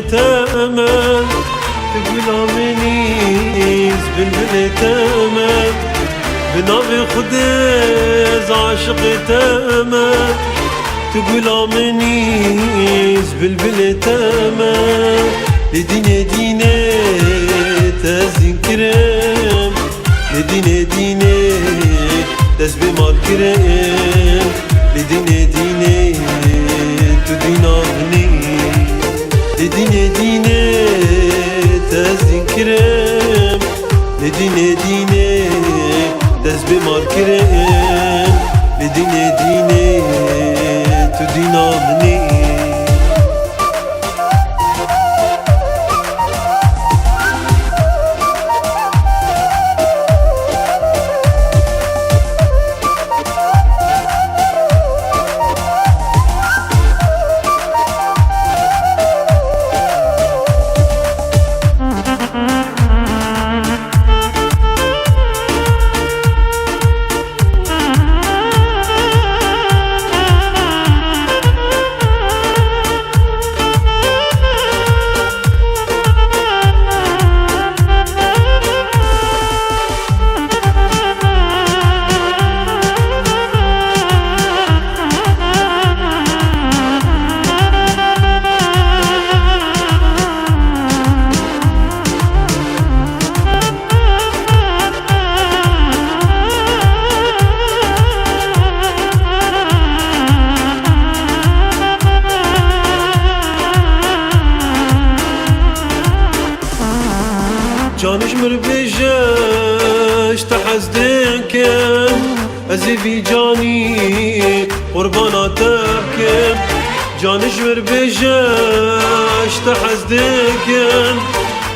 تمام تقول آمنيز بلبل تمام بنابي خدز عاشق تمام تقول آمنيز بلبل تمام لديني ديني تزين كرم لديني ديني تزبي مال كرم لديني ديني تدين آمني لديني ديني تزين كرم لديني ديني تزبي مال كرم لديني ديني تدين آمني جانش مربجش تحزدكم ازي في جاني قرباناتكم جانش مربجش تحزدكم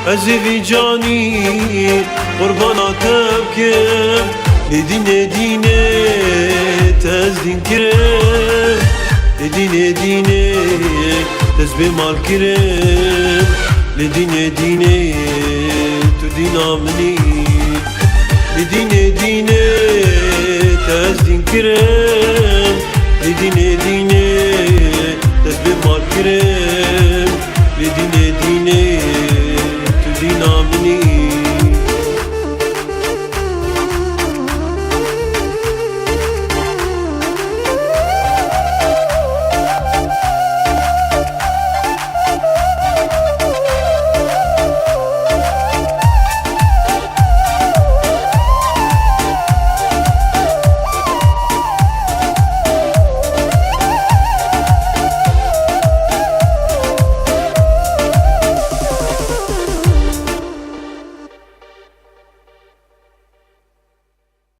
ازي في جاني قرباناتكم لديني ديني تزدين كرم لديني ديني تزبي مال كرم لديني ديني تدين آمني لديني ديني تزدين كرم لديني ديني تزبي مال كرم لديني ديني